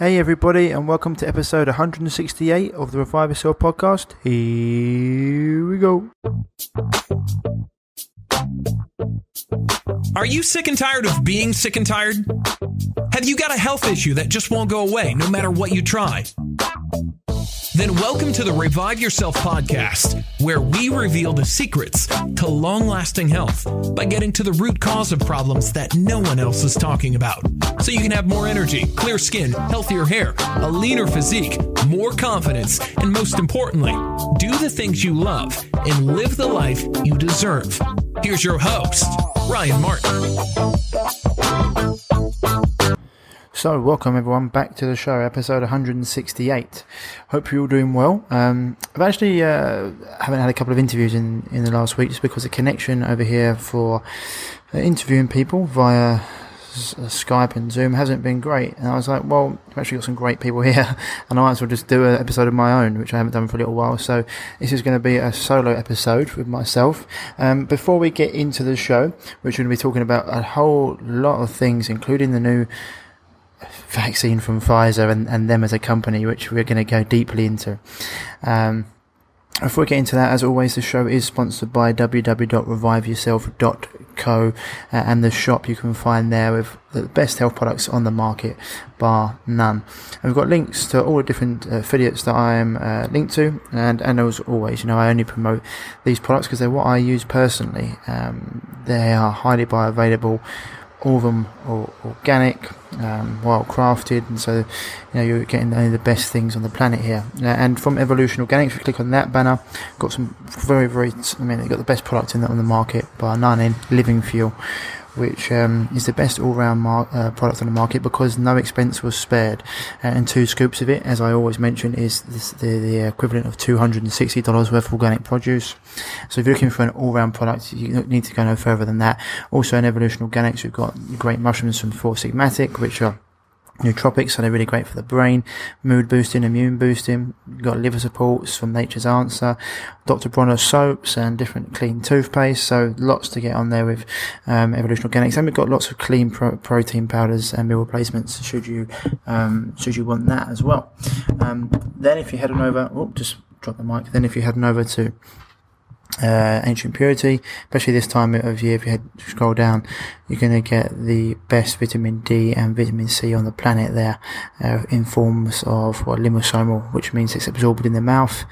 Hey everybody, and welcome to episode 168 of the Revive Yourself podcast. Here we go. Are you sick and tired of being sick and tired? Have you got a health issue that just won't go away no matter what you try? Then welcome to the Revive Yourself podcast, where we reveal the secrets to long-lasting health by getting to the root cause of problems that no one else is talking about. So you can have more energy, clear skin, healthier hair, a leaner physique, more confidence, and most importantly, do the things you love and live the life you deserve. Here's your host, Ryan Martin. So, welcome everyone back to the show, episode 168. Hope you're all doing well. I've actually haven't had a couple of interviews in the last week just because the connection over here for interviewing people via Skype and Zoom hasn't been great. And I was like, well, I've actually got some great people here and I might as well just do an episode of my own, which I haven't done for a little while. So this is going to be a solo episode with myself. Before we get into the show, we're going to be talking about a whole lot of things, including the new vaccine from Pfizer and them as a company, which we're going to go deeply into. Before we get into that, as always, the show is sponsored by www.reviveyourself.co and the shop you can find there with the best health products on the market, bar none. And we've got links to all the different affiliates that I am linked to, and as always, I only promote these products because they're what I use personally. They are highly bioavailable, all of them are organic, well crafted, and so you're getting only the best things on the planet here. And from Evolution Organics, if you click on that banner, got some they've got the best product on the market by none in Living Fuel, which is the best all-round product on the market because no expense was spared. And 2 scoops of it, as I always mention, is the equivalent of $260 worth of organic produce. So if you're looking for an all-round product, you don't need to go no further than that. Also in Evolution Organics, we've got great mushrooms from Four Sigmatic, which are nootropics, so they're really great for the brain, mood boosting, immune boosting. You've got liver supports from Nature's Answer, Dr. Bronner soaps and different clean toothpaste, so lots to get on there with Evolution Organics. And we've got lots of clean protein powders and meal replacements should you want that as well. Then if you head on over, just drop the mic. Then if you head on over to Ancient Purity, especially this time of year, if you scroll down, you're going to get the best vitamin D and vitamin C on the planet there, in forms of liposomal, which means it's absorbed in the mouth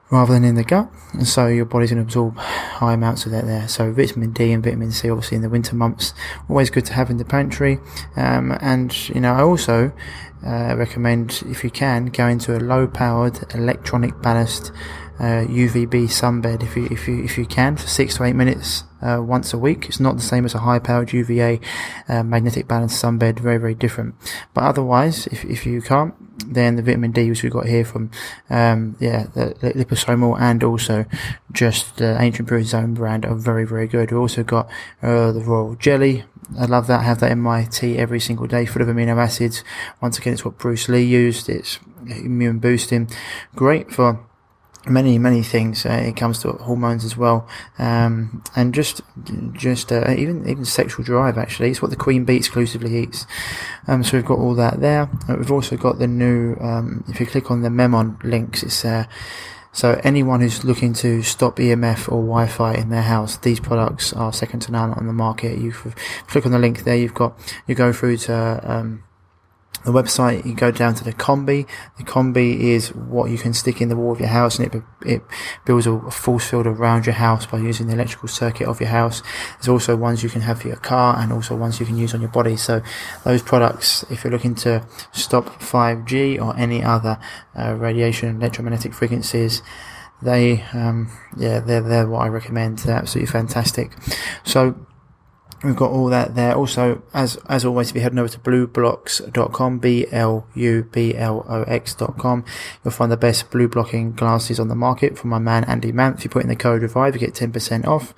rather than in the gut, and so your body's going to absorb high amounts of that there. So vitamin D and vitamin C, obviously in the winter months, always good to have in the pantry. And I also recommend, if you can, go into a low-powered electronic ballast UVB sunbed if you can, for 6 to 8 minutes once a week. It's not the same as a high-powered UVA magnetic balanced sunbed, very, very different. But otherwise, if you can't, then the vitamin D, which we've got here from the liposomal and also just Ancient Purity's own brand, are very, very good. We've also got the Royal Jelly. I love that. I have that in my tea every single day, full of amino acids. Once again, it's what Bruce Lee used. It's immune boosting, great for many things. It comes to hormones as well, and just even sexual drive. Actually, it's what the Queen Bee exclusively eats. So we've got all that there. We've also got the new. If you click on the Memon links, it's so anyone who's looking to stop EMF or Wi-Fi in their house, these products are second to none on the market. You click on the link there. You go through to the website, you go down to the combi. The combi is what you can stick in the wall of your house, and it builds a force field around your house by using the electrical circuit of your house. There's also ones you can have for your car and also ones you can use on your body. So those products, if you're looking to stop 5G or any other radiation, electromagnetic frequencies, they're what I recommend. They're absolutely fantastic. So we've got all that there. Also, as always, if you head over to blueblocks.com, BLUBLOX.com, you'll find the best blue blocking glasses on the market from my man Andy Mant. If you put in the code REVIVE, you get 10% off.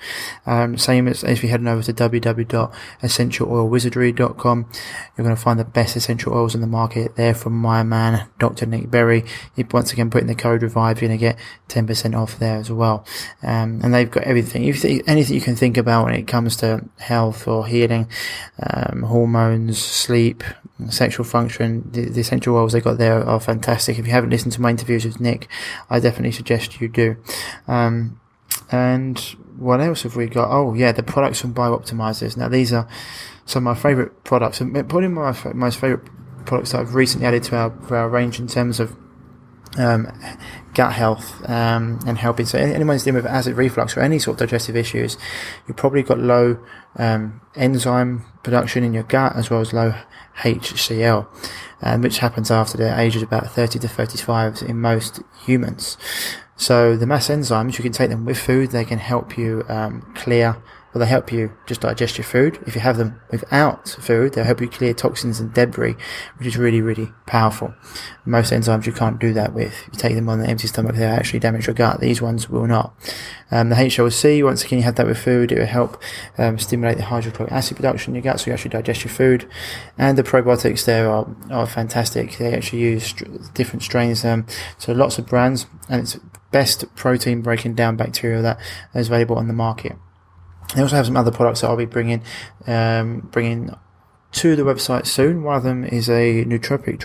Same as if you head over to www.essentialoilwizardry.com, you're going to find the best essential oils on the market there from my man Dr. Nick Berry. You once again put in the code REVIVE, you're going to get 10% off there as well. And they've got everything. Anything you can think about when it comes to health or healing, hormones, sleep, sexual function. The essential oils they got there are fantastic. If you haven't listened to my interviews with Nick, I definitely suggest you do. And what else have we got? Oh yeah, the products from Biooptimizers. Now these are some of my favourite products, and probably my most favourite products that I've recently added to our range in terms of gut health and helping. So anyone's dealing with acid reflux or any sort of digestive issues, you've probably got low enzyme production in your gut, as well as low HCl, which happens after the age of about 30 to 35 in most humans. So the mass enzymes, you can take them with food. They can help you they help you just digest your food. If you have them without food, they'll help you clear toxins and debris, which is really, really powerful. Most enzymes you can't do that with. You take them on an empty stomach, they'll actually damage your gut. These ones will not. The HLC, once again, you have that with food. It will help stimulate the hydrochloric acid production in your gut, so you actually digest your food. And the probiotics there are fantastic. They actually use different strains, so lots of brands, and it's best protein breaking down bacteria that is available on the market. They also have some other products that I'll be bringing to the website soon. One of them is a nootropic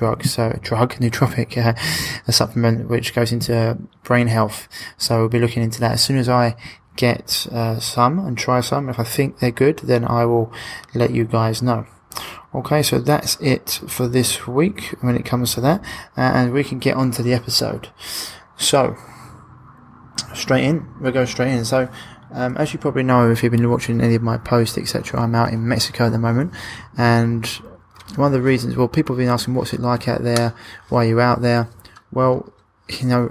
a supplement which goes into brain health. So we'll be looking into that as soon as I get some and try some. If I think they're good, then I will let you guys know. Okay, so that's it for this week when it comes to that, and we can get on to the episode. So we'll go straight in. So as you probably know, if you've been watching any of my posts, etc., I'm out in Mexico at the moment, and one of the reasons, people have been asking, what's it like out there? Why are you out there? Well,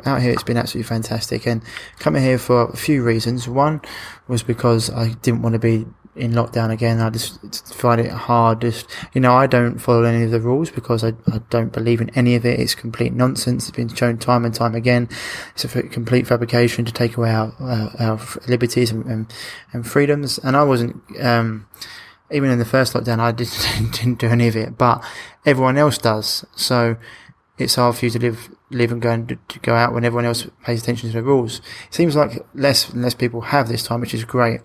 out here it's been absolutely fantastic, and coming here for a few reasons. One was because I didn't want to be in lockdown again. I just find it hard. I don't follow any of the rules because I don't believe in any of it. It's complete nonsense. It's been shown time and time again. It's a complete fabrication to take away our liberties and freedoms. And I wasn't, even in the first lockdown, I didn't do any of it, but everyone else does. So it's hard for you to live and go out when everyone else pays attention to the rules. It seems like less and less people have this time, which is great.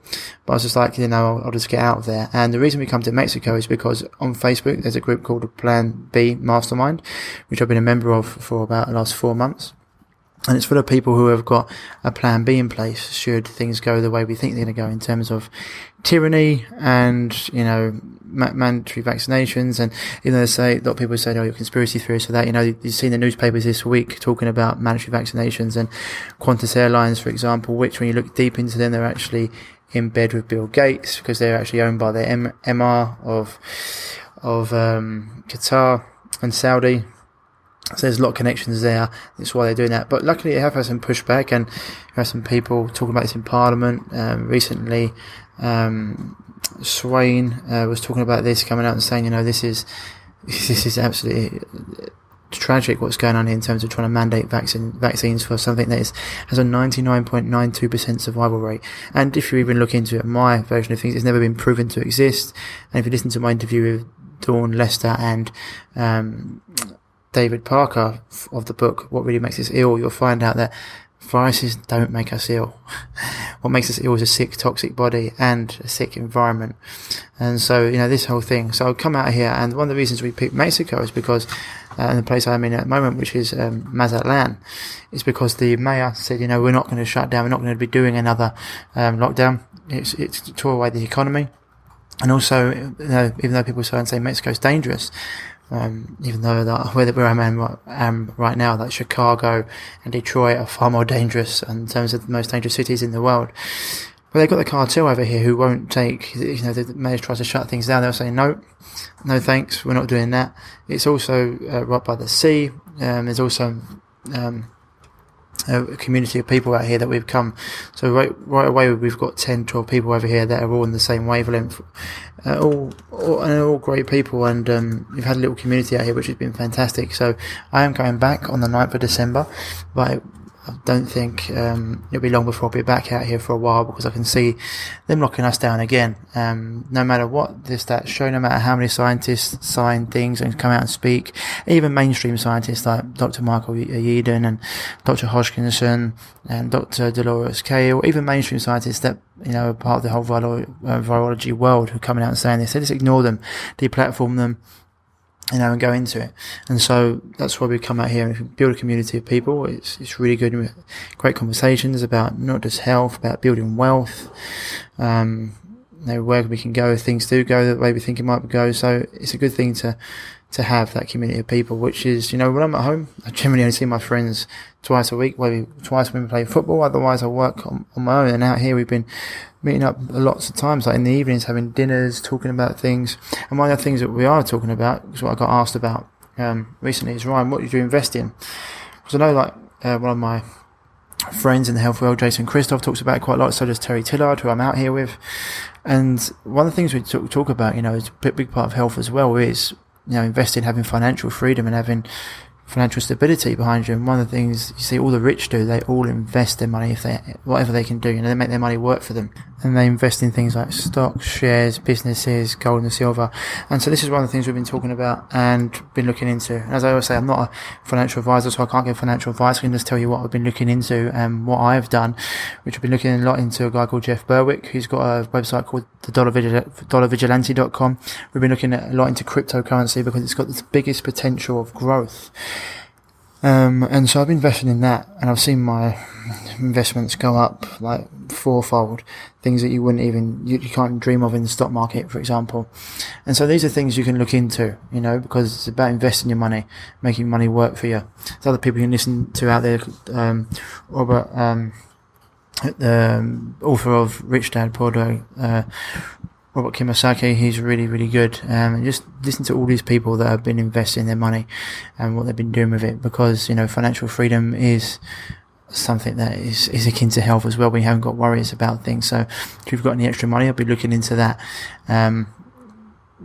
But I was just like, I'll just get out of there. And the reason we come to Mexico is because on Facebook, there's a group called the Plan B Mastermind, which I've been a member of for about the last 4 months. And it's full of people who have got a plan B in place should things go the way we think they're going to go in terms of tyranny and, mandatory vaccinations. And even though a lot of people say, you're conspiracy theorists for that, you've seen the newspapers this week talking about mandatory vaccinations and Qantas Airlines, for example, which when you look deep into them, they're actually in bed with Bill Gates because they're actually owned by the MR of Qatar and Saudi. So there's a lot of connections there. That's why they're doing that. But luckily, they have had some pushback, and you have some people talking about this in Parliament. Recently, Swain was talking about this, coming out and saying, this is absolutely tragic what's going on here in terms of trying to mandate vaccines for something that has a 99.92% survival rate. And if you even look into it, my version of things, it's never been proven to exist. And if you listen to my interview with Dawn Lester and David Parker of the book What Really Makes Us Ill, you'll find out that viruses don't make us ill. What makes us ill is a sick, toxic body and a sick environment. And so, this whole thing. So I'll come out here, and one of the reasons we picked Mexico is because, and the place I'm in at the moment, which is Mazatlan, is because the mayor said, we're not going to shut down, we're not going to be doing another lockdown. It's tore away the economy. And also, even though people say Mexico's dangerous, even though where I am right now, that Chicago and Detroit are far more dangerous in terms of the most dangerous cities in the world. But they've got the cartel over here who won't take, the mayor tries to shut things down. They'll say, no thanks, we're not doing that. It's also right by the sea. There's also a community of people out here that we've come. So right away, we've got 10, 12 people over here that are all in the same wavelength. All great people, and we've had a little community out here which has been fantastic. So I am going back on the 9th of December, but I don't think it'll be long before I'll be back out here for a while, because I can see them locking us down again. No matter what this stats show, no matter how many scientists sign things and come out and speak, even mainstream scientists like Dr. Michael Yeadon and Dr. Hodgkinson and Dr. Dolores Kay, or even mainstream scientists that are part of the whole virology world who are coming out and saying this, they just ignore them, deplatform them, and go into it. And so that's why we come out here and build a community of people. It's really good. Great conversations about not just health, about building wealth, where we can go, if things do go the way we think it might go. So it's a good thing to have that community of people, which is, when I'm at home, I generally only see my friends twice a week, maybe twice when we play football. Otherwise I work on my own. And out here we've been meeting up lots of times, like in the evenings, having dinners, talking about things. And one of the things that we are talking about, is what I got asked about recently, is, Ryan, what did you invest in? Because I know one of my friends in the health world, Jason Christoph, talks about it quite a lot. So does Terry Tillard, who I'm out here with. And one of the things we talk about, is a big part of health as well, is investing, having financial freedom and having financial stability behind you. And one of the things you see all the rich do, they all invest their money, whatever they can do, they make their money work for them. And they invest in things like stocks, shares, businesses, gold and silver. And so this is one of the things we've been talking about and been looking into. And as I always say, I'm not a financial advisor, so I can't give financial advice. I can just tell you what I've been looking into and what I've done, which I've been looking a lot into a guy called Jeff Berwick, who's got a website called the dollarvigilante.com. We've been looking at a lot into cryptocurrency because it's got the biggest potential of growth. And so I've been investing in that, and I've seen my investments go up like fourfold, things that you can't dream of in the stock market, for example. And so these are things you can look into, because it's about investing your money, making money work for you. There's other people you can listen to out there, Robert, the author of Rich Dad, Poor Dad, Robert Kiyosaki, he's really, really good. And just listen to all these people that have been investing their money and what they've been doing with it, because, financial freedom is something that is akin to health as well. We haven't got worries about things. So if you've got any extra money, I'll be looking into that.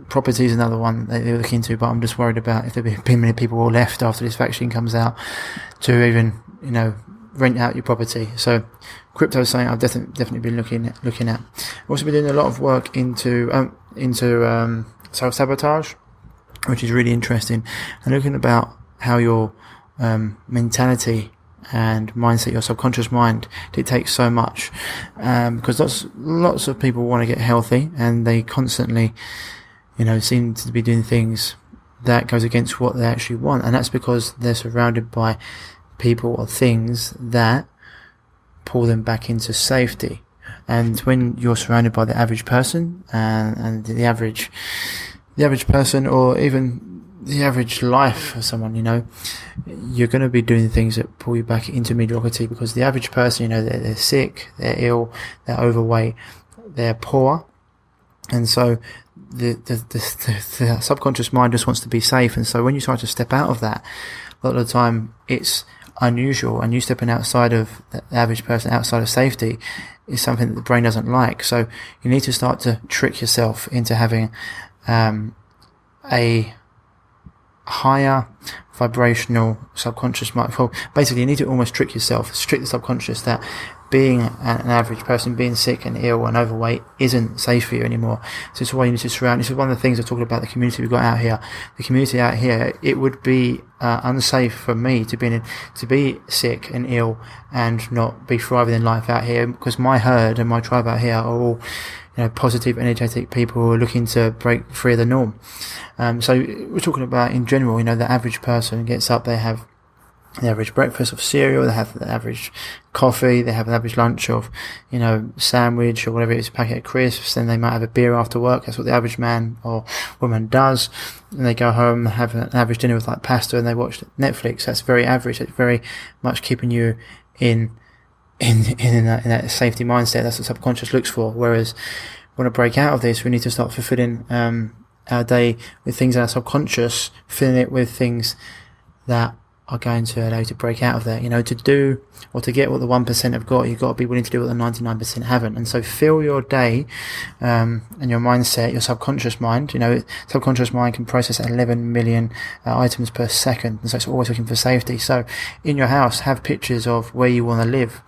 Property is another one that they're looking into, but I'm just worried about if there'll be many people all left after this vaccine comes out to even, rent out your property. So crypto is something I've definitely been looking at. I've also been doing a lot of work into self-sabotage, which is really interesting, and looking about how your mentality and mindset, your subconscious mind, dictates so much, because lots of people want to get healthy, and they constantly seem to be doing things that goes against what they actually want, and that's because they're surrounded by people or things that pull them back into safety. And when you're surrounded by the average person and the average person, or even the average life of someone, you're going to be doing things that pull you back into mediocrity, because the average person, they're sick, they're ill, they're overweight, they're poor. And so the subconscious mind just wants to be safe. And so when you start to step out of that, a lot of the time it's unusual, and you stepping outside of the average person, outside of safety, is something that the brain doesn't like. So you need to start to trick yourself into having a higher vibrational subconscious mind. Well, basically you need to almost trick the subconscious that being an average person, being sick and ill and overweight, isn't safe for you anymore. So it's why you need to surround. This is one of the things I talked about, the community we've got out here. The community out here, it would be unsafe for me to be sick and ill and not be thriving in life out here, because my herd and my tribe out here are all positive, energetic people who are looking to break free of the norm. So we're talking about in general, the average person gets up, they have the average breakfast of cereal, they have the average coffee, they have an average lunch of, sandwich or whatever it is, a packet of crisps, then they might have a beer after work. That's what the average man or woman does. And they go home, have an average dinner with like pasta, and they watch Netflix. That's very average. It's very much keeping you in that safety mindset. That's what subconscious looks for. Whereas we want to break out of this, we need to start fulfilling our day with things in our subconscious, filling it with things that are going to allow you to break out of that. To do or to get what the 1% have got, you've got to be willing to do what the 99% haven't. And so fill your day and your mindset, your subconscious mind. Subconscious mind can process 11 million items per second, and so it's always looking for safety. So in your house, have pictures of where you want to live.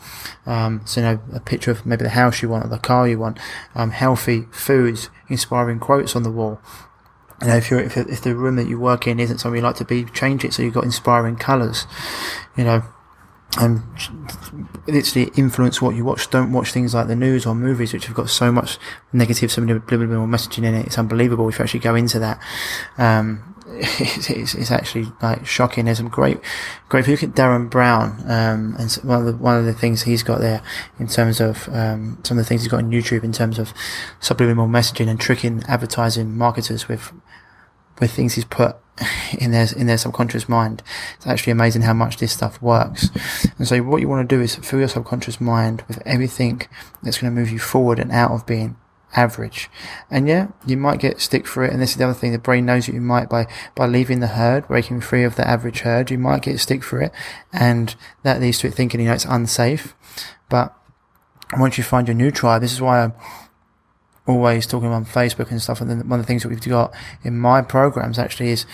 A picture of maybe the house you want or the car you want, healthy foods, inspiring quotes on the wall. If the room that you work in isn't somewhere you like to be, change it so you've got inspiring colours, and literally influence what you watch. Don't watch things like the news or movies which have got so much negative subliminal messaging in it. It's unbelievable if you actually go into that. it's actually like shocking. There's some great. If you look at Darren Brown, and one of the things he's got there in terms of some of the things he's got on YouTube in terms of subliminal messaging and tricking advertising marketers with things he's put in their subconscious mind. It's actually amazing how much this stuff works. And so what you want to do is fill your subconscious mind with everything that's going to move you forward and out of being average. And yeah, you might get stick for it, and this is the other thing, the brain knows that you might, by leaving the herd, breaking free of the average herd, you might get stick for it, and that leads to it thinking, it's unsafe. But once you find your new tribe, this is why I'm always talking on Facebook and stuff, and then one of the things that we've got in my programs actually is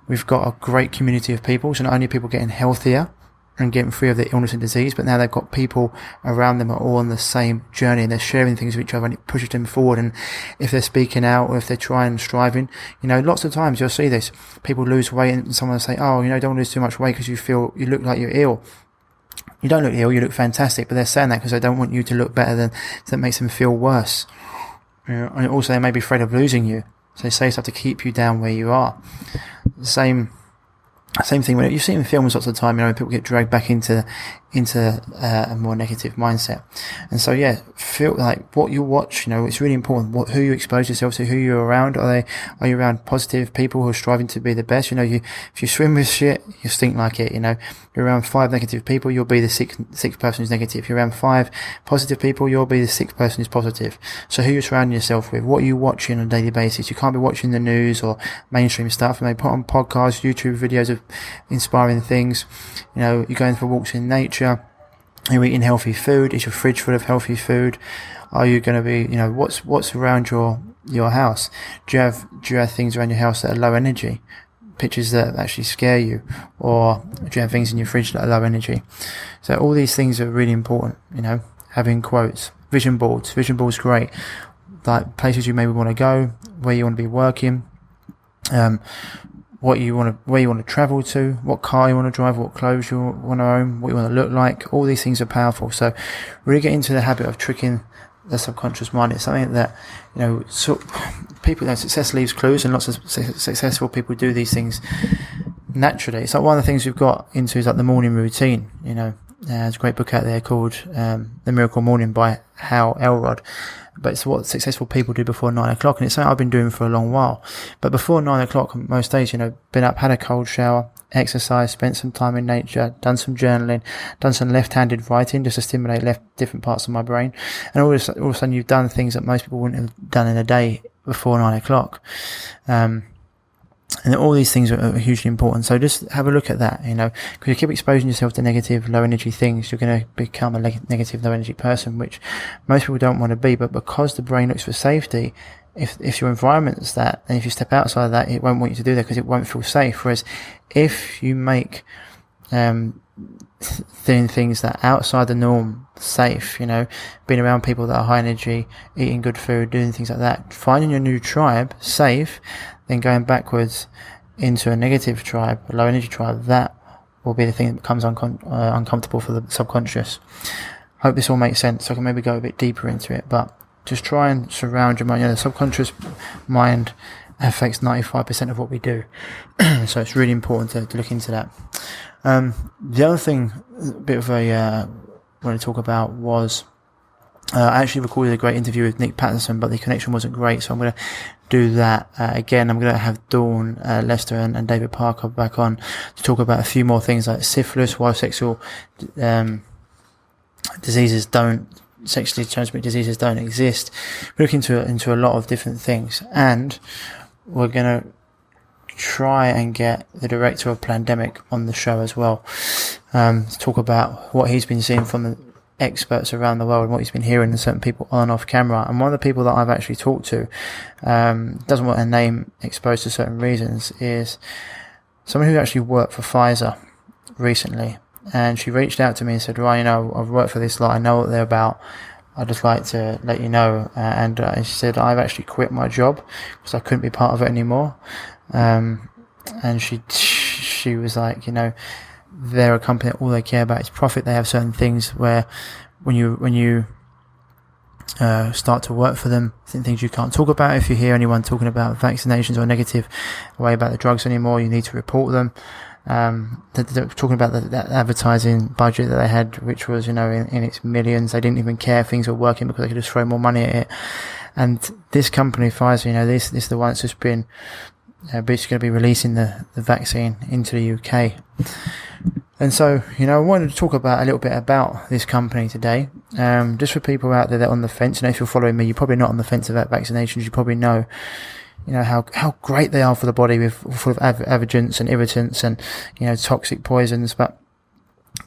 we've got a great community of people. So not only are people getting healthier and getting free of their illness and disease, but now they've got people around them are all on the same journey, and they're sharing things with each other, and it pushes them forward. And if they're speaking out, or if they're trying and striving, lots of times you'll see this, people lose weight and someone will say, don't want to lose too much weight because you look like you're ill. You don't look ill, you look fantastic, but they're saying that because they don't want you to look better, so that makes them feel worse. And also they may be afraid of losing you, so they say stuff to keep you down where you are. The same thing when you see in films lots of the time, people get dragged back into a more negative mindset. And so feel like what you watch, it's really important who you expose yourself to, who you're around. Are you around positive people who are striving to be the best? If you swim with shit, you stink like it. You're around 5 negative people, you'll be the sixth person who's negative. If you're around 5 positive people, you'll be the 6th person who's positive. So who you're surrounding yourself with, what are you watching on a daily basis? You can't be watching the news or mainstream stuff. And they put on podcasts, YouTube videos of inspiring things. You're going for walks in nature. You're eating healthy food. Is your fridge full of healthy food? Are you going to be, what's around your house? Do you have things around your house that are low energy? Pictures that actually scare you? Or do you have things in your fridge that are low energy? So all these things are really important, having quotes, vision boards great. Like places you maybe want to go, where you want to be working, where you want to travel to, what car you want to drive, what clothes you want to own, what you want to look like. All these things are powerful. Really get into the habit of tricking the subconscious mind. It's something that, people, success leaves clues, and lots of successful people do these things naturally. It's like one of the things we've got into is like the morning routine. There's a great book out there called The Miracle Morning by Hal Elrod. But it's what successful people do before 9 o'clock, and it's something I've been doing for a long while. But before 9 o'clock, most days, been up, had a cold shower, exercise, spent some time in nature, done some journaling, done some left-handed writing just to stimulate different parts of my brain. And all of a sudden you've done things that most people wouldn't have done in a day before 9 o'clock. And all these things are hugely important. So just have a look at that, because you keep exposing yourself to negative, low energy things, you're going to become a negative, low energy person, which most people don't want to be. But because the brain looks for safety, if your environment's that, and if you step outside of that, it won't want you to do that because it won't feel safe. Whereas if you make doing things that are outside the norm safe, being around people that are high energy, eating good food, doing things like that, finding your new tribe safe, then going backwards into a negative tribe, a low energy tribe, that will be the thing that becomes uncomfortable for the subconscious. Hope this all makes sense. So I can maybe go a bit deeper into it, but just try and surround your mind. The subconscious mind affects 95% of what we do. So it's really important to look into that. The other thing, a bit of I want to talk about was, I actually recorded a great interview with Nick Patterson, but the connection wasn't great, so I'm going to do that again. I'm going to have Dawn Lester and David Parker back on to talk about a few more things like syphilis, why sexually transmitted diseases don't exist. We're looking into a lot of different things, and we're going to try and get the director of Plandemic on the show as well, to talk about what he's been seeing from the experts around the world and what he's been hearing and certain people on and off camera. And one of the people that I've actually talked to, doesn't want her name exposed to certain reasons, is someone who actually worked for Pfizer recently. And she reached out to me and said, Ryan, I've worked for this lot, I know what they're about, I'd just like to let you know. And she said, I've actually quit my job because I couldn't be part of it anymore. And she was like, they're a company that all they care about is profit. They have certain things where when you start to work for them. Things you can't talk about. If you hear anyone talking about vaccinations or negative way about the drugs anymore, you need to report them. They're talking about that advertising budget that they had, which was, in its millions. They didn't even care if things were working because they could just throw more money at it. And this company, Pfizer, this is the one that's just been basically going to be releasing the vaccine into the UK. And so, I wanted to talk about a little bit about this company today, just for people out there that are on the fence. If you're following me, you're probably not on the fence about vaccinations. You probably know, how great they are for the body, with full of adjuvants and irritants and, toxic poisons. But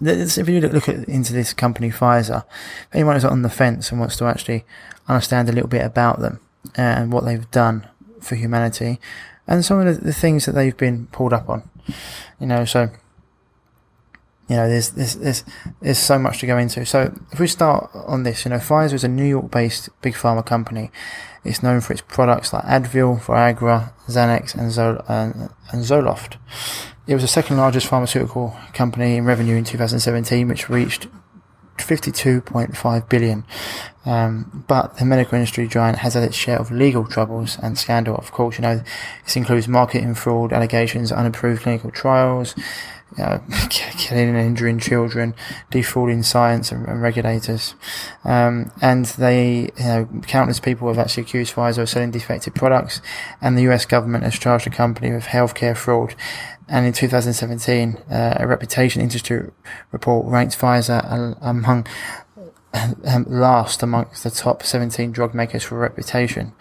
if you look into this company, Pfizer, if anyone is on the fence and wants to actually understand a little bit about them and what they've done for humanity and some of the things that they've been pulled up on, there's so much to go into. So if we start on this, Pfizer is a New York-based big pharma company. It's known for its products like Advil, Viagra, Xanax, and Zoloft. It was the second largest pharmaceutical company in revenue in 2017, which reached 52.5 billion. But the medical industry giant has had its share of legal troubles and scandal. Of course, this includes marketing fraud allegations, unapproved clinical trials, killing and injuring children, defrauding science and regulators. And they, countless people have actually accused Pfizer of selling defective products, and the US government has charged the company with healthcare fraud. And in 2017, a Reputation Institute report ranked Pfizer among last amongst the top 17 drug makers for reputation,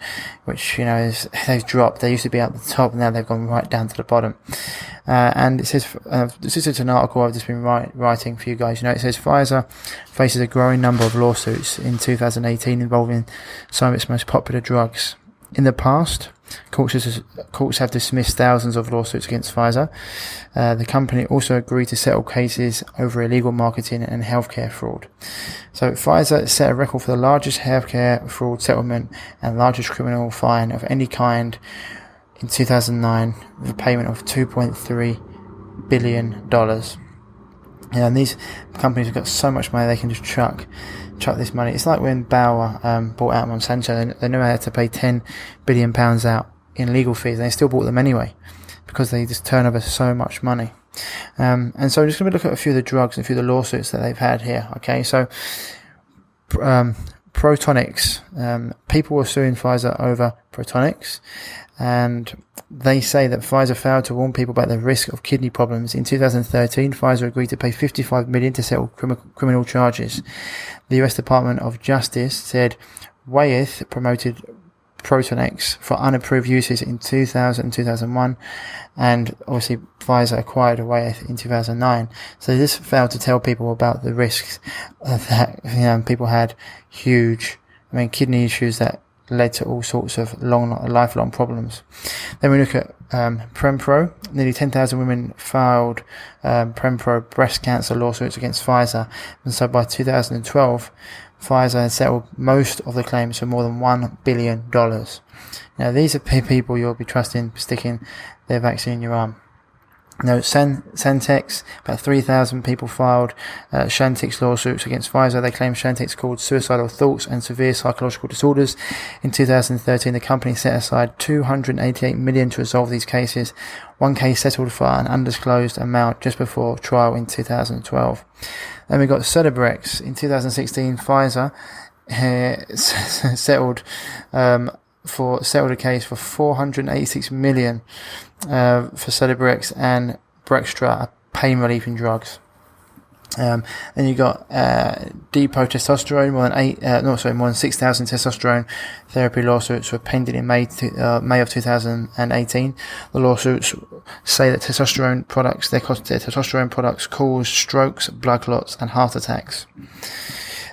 which, they've dropped. They used to be at the top, and now they've gone right down to the bottom. And it says, this is an article I've just been writing for you guys. It says Pfizer faces a growing number of lawsuits in 2018 involving some of its most popular drugs. In the past, courts have dismissed thousands of lawsuits against Pfizer. The company also agreed to settle cases over illegal marketing and healthcare fraud. So Pfizer set a record for the largest healthcare fraud settlement and largest criminal fine of any kind in 2009, with a payment of $2.3 billion. And these companies have got so much money they can just chuck this money. It's like when Bauer bought out Monsanto. They knew they had to pay £10 billion out in legal fees, and they still bought them anyway because they just turn over so much money. And so I'm just going to look at a few of the drugs and a few of the lawsuits that they've had here. Okay, so Protonix. People were suing Pfizer over Protonix, and they say that Pfizer failed to warn people about the risk of kidney problems. In 2013, Pfizer agreed to pay $55 million to settle criminal charges. The US Department of Justice said Wyeth promoted Protonix for unapproved uses in 2000 and 2001, and obviously Pfizer acquired Wyeth in 2009. So this failed to tell people about the risks that people had huge, kidney issues that led to all sorts of lifelong problems. Then we look at Prempro. Nearly 10,000 women filed Prempro breast cancer lawsuits against Pfizer, and so by 2012, Pfizer had settled most of the claims for more than $1 billion. Now, these are people you'll be trusting sticking their vaccine in your arm. Now, Chantix, about 3,000 people filed Chantix lawsuits against Pfizer. They claim Chantix caused suicidal thoughts and severe psychological disorders. In 2013, the company set aside $288 million to resolve these cases. One case settled for an undisclosed amount just before trial in 2012. Then we got Celebrex. In 2016, Pfizer settled a case for $486 million for Celebrex and Brextra, pain relieving drugs. Then you got depot testosterone. More than 6,000 testosterone therapy lawsuits were pending in May of 2018. The lawsuits say that testosterone products cause strokes, blood clots, and heart attacks.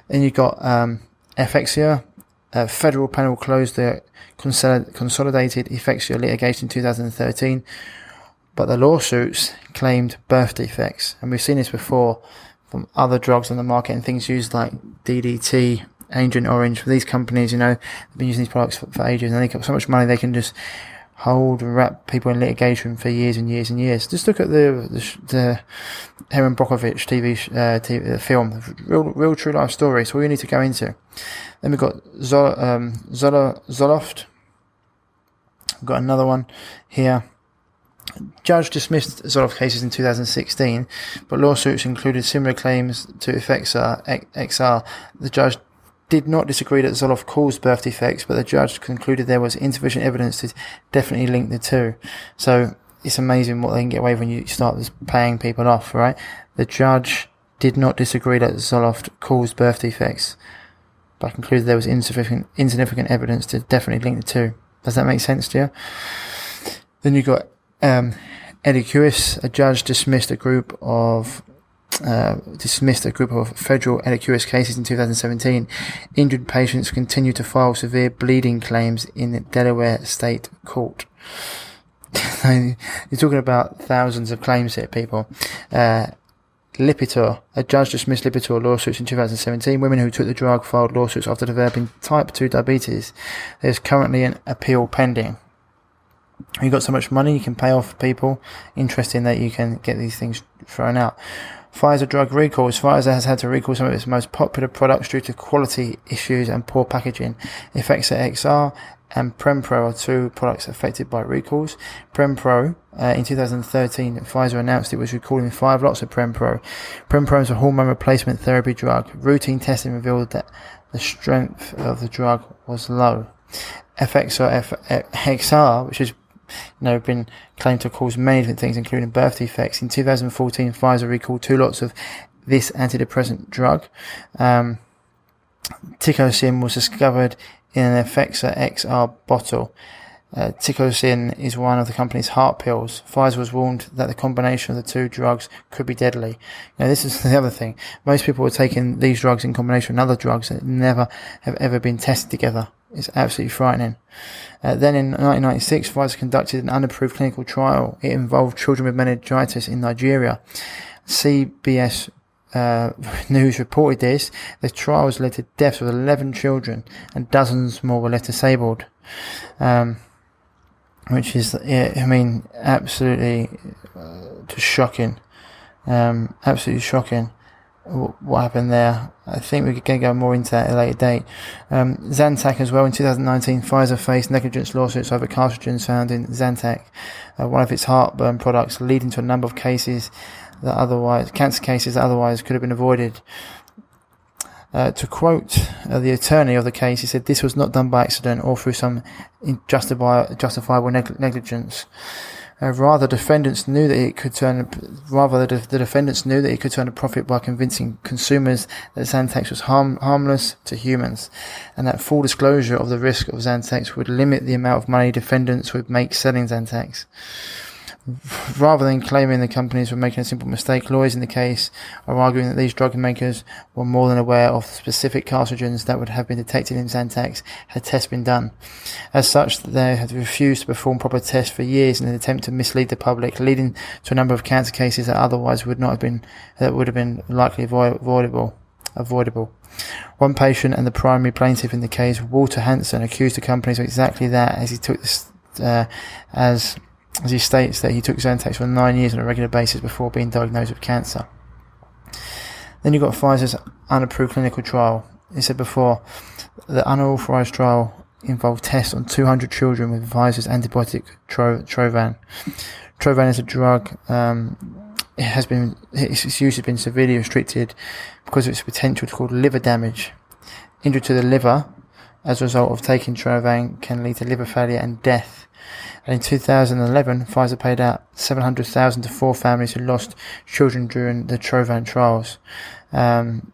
Then you got Effexia. A federal panel closed the consolidated Effexia litigation in 2013, but the lawsuits claimed birth defects, and we've seen this before from other drugs on the market and things used like DDT, Agent Orange. For these companies, they've been using these products for ages, and they've got so much money they can just hold and wrap people in litigation for years and years and years. Just look at the Erin Brockovich TV film, real true life story. It's all you need to go into. Then we've got Zoloft. We've got another one here. Judge dismissed Zoloft cases in 2016, but lawsuits included similar claims to Pfizer XR. The judge did not disagree that Zoloft caused birth defects, but the judge concluded there was insufficient evidence to definitely link the two. So it's amazing what they can get away with when you start just paying people off, right? The judge did not disagree that Zoloft caused birth defects, but concluded there was insignificant evidence to definitely link the two. Does that make sense to you? Then you got Edicurus. A judge dismissed a group of federal Edicurus cases in 2017. Injured patients continued to file severe bleeding claims in the Delaware State Court. You're talking about thousands of claims here, people. Lipitor. A judge dismissed Lipitor lawsuits in 2017. Women who took the drug filed lawsuits after developing type 2 diabetes. There's currently an appeal pending. You've got so much money you can pay off people. Interesting that you can get these things thrown out. Pfizer drug recalls. Pfizer has had to recall some of its most popular products due to quality issues and poor packaging. Effexor XR and Prempro are two products affected by recalls. Prempro, in 2013, Pfizer announced it was recalling 5 lots of Prempro. Prempro is a hormone replacement therapy drug. Routine testing revealed that the strength of the drug was low. Effexor XR, which has been claimed to cause many different things, including birth defects. In 2014, Pfizer recalled 2 lots of this antidepressant drug. Ticosine was discovered in an Effexor XR bottle. Ticosine is one of the company's heart pills. Pfizer was warned that the combination of the 2 drugs could be deadly. Now, this is the other thing. Most people are taking these drugs in combination with other drugs that never have ever been tested together. It's absolutely frightening. Then in 1996, Pfizer conducted an unapproved clinical trial. It involved children with meningitis in Nigeria. CBS News reported this. The trials led to deaths of 11 children and dozens more were left disabled. Which is, absolutely just shocking. Absolutely shocking what happened there. I think we're going to go more into that at a later date. Zantac as well. In 2019, Pfizer faced negligence lawsuits over carcinogens found in Zantac, one of its heartburn products, leading to a number of cancer cases that otherwise could have been avoided. To quote the attorney of the case, he said, "This was not done by accident or through some justifiable negligence. Rather, the defendants knew that it could turn a profit by convincing consumers that Zantac was harmless to humans, and that full disclosure of the risk of Zantac would limit the amount of money defendants would make selling Zantac. Rather than claiming the companies were making a simple mistake, lawyers in the case are arguing that these drug makers were more than aware of the specific carcinogens that would have been detected in Zantac had tests been done. As such, they had refused to perform proper tests for years in an attempt to mislead the public, leading to a number of cancer cases that otherwise would have been likely avoidable. One patient and the primary plaintiff in the case, Walter Hansen, accused the companies of exactly that, as he took this as he states that he took Zantac for 9 years on a regular basis before being diagnosed with cancer. Then you've got Pfizer's unapproved clinical trial. He said before, the unauthorized trial involved tests on 200 children with Pfizer's antibiotic Trovan. Trovan is a drug. Its use has been severely restricted because of its potential to cause liver damage. Injury to the liver as a result of taking Trovan can lead to liver failure and death. And in 2011, Pfizer paid out $700,000 to 4 families who lost children during the Trovan trials. In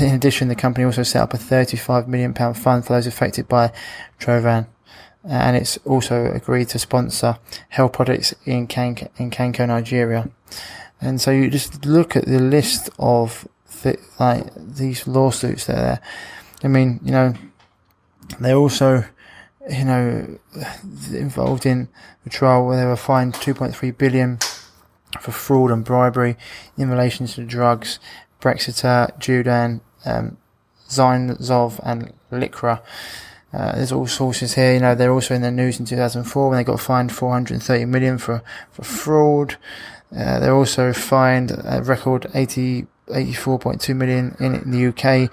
addition, the company also set up a £35 million fund for those affected by Trovan. And it's also agreed to sponsor health projects in Kanko, Nigeria. And so you just look at the list of these lawsuits that are there. They're also involved in the trial where they were fined $2.3 billion for fraud and bribery in relation to drugs Brexiter, Judan, Zynzov and Lycra. There's all sources here. You know, they're also in the news in 2004 when they got fined 430 million for fraud. They're also fined a record 84.2 million in the UK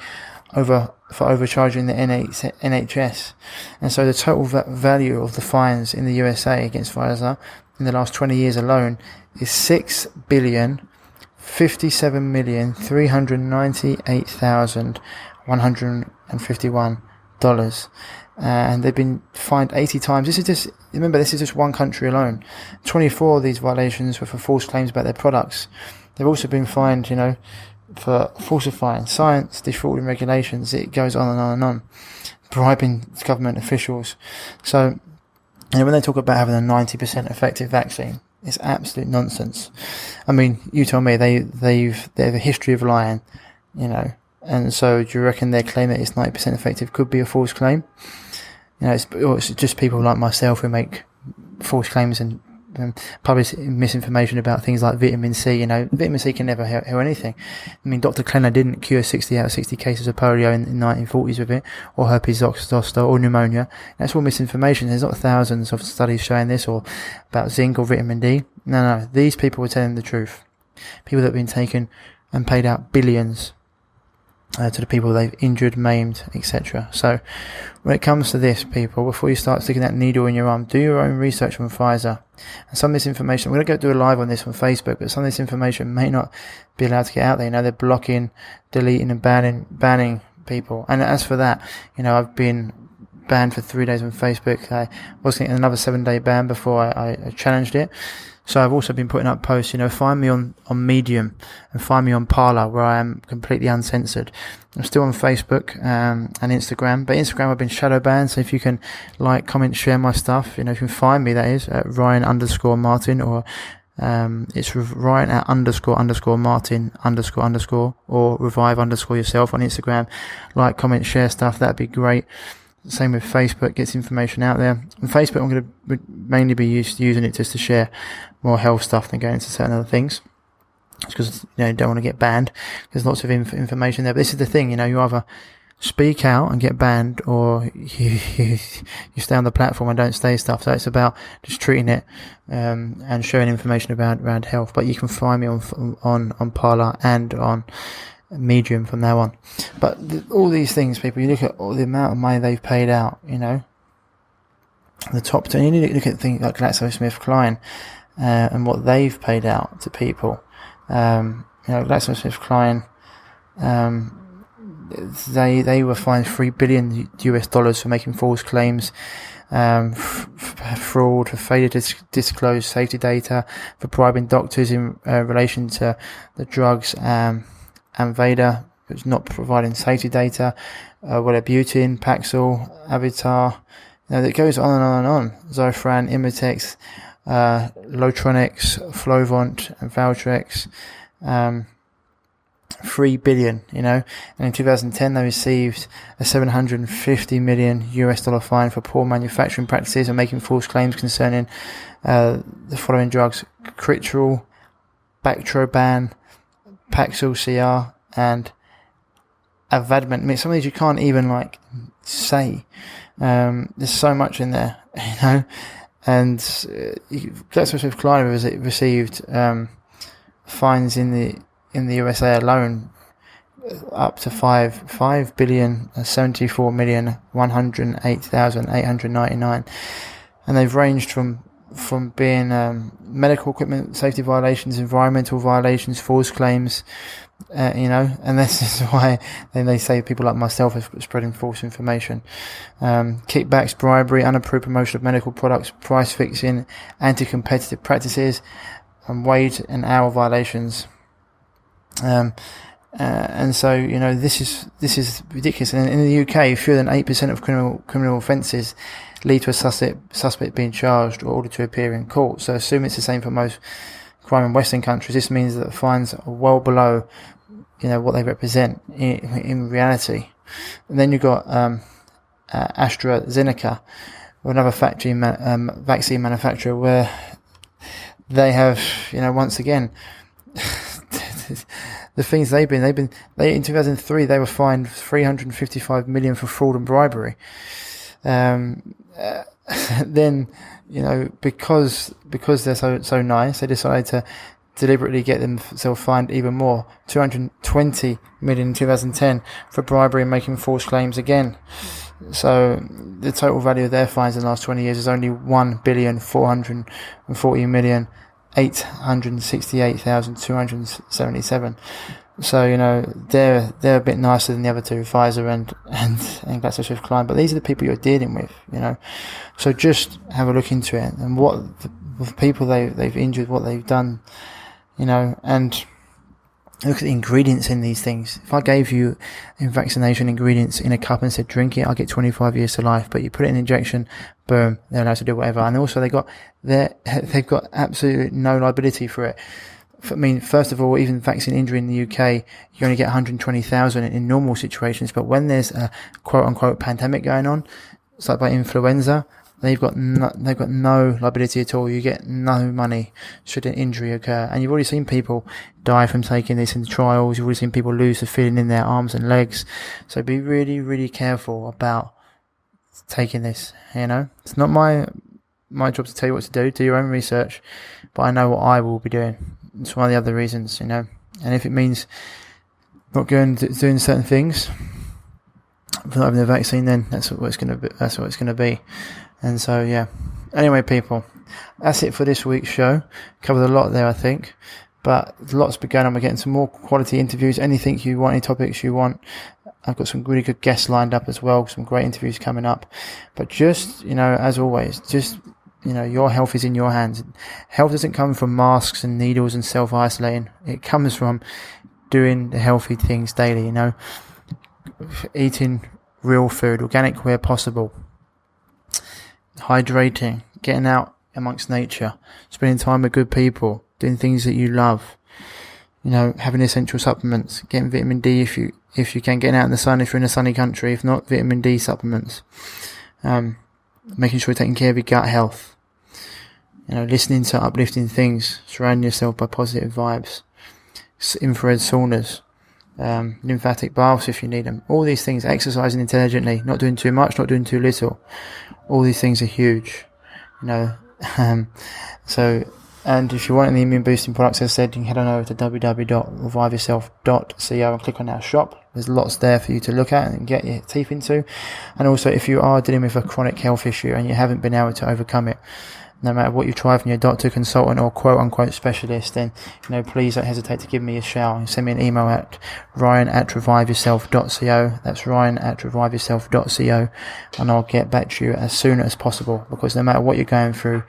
for overcharging the NHS. And so the total value of the fines in the USA against Pfizer in the last 20 years alone is $6,057,398,151. And they've been fined 80 times. This is just one country alone. 24 of these violations were for false claims about their products. They've also been fined, you know, for falsifying science, defrauding regulations. It goes on and on and on. Bribing government officials. So, you know, when they talk about having a 90% effective vaccine, it's absolute nonsense. I mean, you tell me they have a history of lying, you know, and so do you reckon their claim that it's 90% effective could be a false claim? You know, it's just people like myself who make false claims and publish misinformation about things like vitamin C. You know, vitamin C can never heal anything. I mean, Dr. Klenner didn't cure 60 out of 60 cases of polio in the 1940s with it, or herpes zoster, or pneumonia. That's all misinformation. There's not thousands of studies showing this, or about zinc or vitamin D. No. These people were telling the truth. People that have been taken and paid out billions to the people they've injured, maimed, etc. So when it comes to this, people, before you start sticking that needle in your arm, do your own research on Pfizer. And some of this information, we're going to go do a live on this on Facebook, but some of this information may not be allowed to get out there. You know, they're blocking, deleting and banning people. And as for that, you know, I've been banned for 3 days on Facebook. I was getting another 7-day ban before I challenged it. So I've also been putting up posts, you know, find me on Medium and find me on Parler, where I am completely uncensored. I'm still on Facebook and Instagram, but Instagram I've been shadow banned. So if you can like, comment, share my stuff, you know, you can find me, that is, at Ryan_Martin, or it's Ryan at __Martin__ or revive_yourself on Instagram. Like, comment, share stuff, that'd be great. Same with Facebook, gets information out there. On Facebook, I'm going to mainly be using it just to share more health stuff than going into certain other things. It's because, you know, you don't want to get banned. There's lots of information there. But this is the thing, you know, you either speak out and get banned, or you stay on the platform and don't say stuff. So it's about just treating it and sharing information around health. But you can find me on Parler and on Medium from now on. But all these things, people, you look at all the amount of money they've paid out, you know, the top 10, you need to look at things like GlaxoSmithKline and what they've paid out to people. You know, GlaxoSmithKline, they were fined $3 billion for making false claims, fraud, for failure to disclose safety data, for bribing doctors in relation to the drugs, Anveda, which is not providing safety data, Wellbutrin, Paxil, Avitar, you know, that goes on and on and on. Zofran, Imitex, Lotronics, Flovant, and Valtrex, $3 billion, you know. And in 2010, they received a $750 million fine for poor manufacturing practices and making false claims concerning the following drugs: Critrol, Bactroban, Paxil CR, and Avadment. I mean, some of these you can't even say. There's so much in there, you know. And GlaxoSmithKline received fines in the USA alone up to $5,074,108,899, and they've ranged from being medical equipment safety violations, environmental violations, false claims, you know. And this is why they say people like myself are spreading false information. Kickbacks, bribery, unapproved promotion of medical products, price fixing, anti-competitive practices, and wage and hour violations. And so, you know, this is ridiculous. And in the UK, fewer than 8% of criminal offences lead to a suspect being charged or ordered to appear in court. So assume it's the same for most crime in Western countries. This means that the fines are well below, you know, what they represent in reality. And then you've got AstraZeneca, another vaccine manufacturer, where they have, you know, once again, the things they in 2003 they were fined $355 million for fraud and bribery. then, because they're so nice, they decided to deliberately get themselves fined even more, 220 million in 2010 for bribery and making false claims again. So the total value of their fines in the last 20 years is only 1,440,868,277. So, they're a bit nicer than the other two, Pfizer and GlaxoSmithKline, but these are the people you're dealing with, So just have a look into it and what the people they've injured, what they've done, and look at the ingredients in these things. If I gave you vaccination ingredients in a cup and said drink it, I'll get 25 years to life. But you put it in an injection, boom, they're allowed to do whatever. And also they've got absolutely no liability for it. First of all, even vaccine injury in the UK, you only get 120,000 in normal situations. But when there's a quote unquote pandemic going on, it's like by influenza, they've got no liability at all. You get no money should an injury occur. And you've already seen people die from taking this in the trials. You've already seen people lose the feeling in their arms and legs. So be really, really careful about taking this. It's not my job to tell you what to do. Do your own research. But I know what I will be doing. It's one of the other reasons, And if it means not doing certain things for not having the vaccine, then that's what it's going to be. That's what it's going to be. And so, yeah. Anyway, people, that's it for this week's show. Covered a lot there, I think. But lots been going on. We're getting some more quality interviews. Anything you want, any topics you want. I've got some really good guests lined up as well. Some great interviews coming up. But just, as always, your health is in your hands. Health doesn't come from masks and needles and self-isolating. It comes from doing the healthy things daily, Eating real food, organic where possible. Hydrating, getting out amongst nature, spending time with good people, doing things that you love, having essential supplements, getting vitamin D if you can, getting out in the sun if you're in a sunny country, if not, vitamin D supplements, making sure you're taking care of your gut health, listening to uplifting things, surrounding yourself by positive vibes, infrared saunas, lymphatic baths if you need them, all these things, exercising intelligently, not doing too much, not doing too little. All these things are huge, so, and if you want any immune boosting products, as I said, you can head on over to www.reviveyourself.co and click on our shop. There's lots there for you to look at and get your teeth into. And also, if you are dealing with a chronic health issue and you haven't been able to overcome it, no matter what you've tried from your doctor, consultant, or quote-unquote specialist, then, please don't hesitate to give me a shout. Send me an email at ryan@reviveyourself.co. That's ryan@reviveyourself.co. And I'll get back to you as soon as possible, because no matter what you're going through,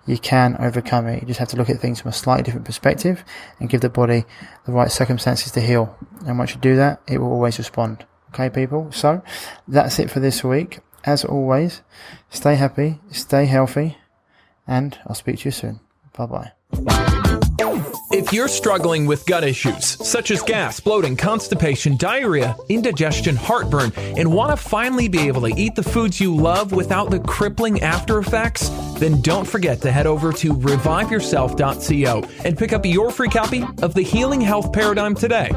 you can overcome it. You just have to look at things from a slightly different perspective and give the body the right circumstances to heal. And once you do that, it will always respond. Okay, people? So, that's it for this week. As always, stay happy, stay healthy, and I'll speak to you soon. Bye-bye. If you're struggling with gut issues, such as gas, bloating, constipation, diarrhea, indigestion, heartburn, and want to finally be able to eat the foods you love without the crippling after effects, then don't forget to head over to reviveyourself.co and pick up your free copy of The Healing Health Paradigm today.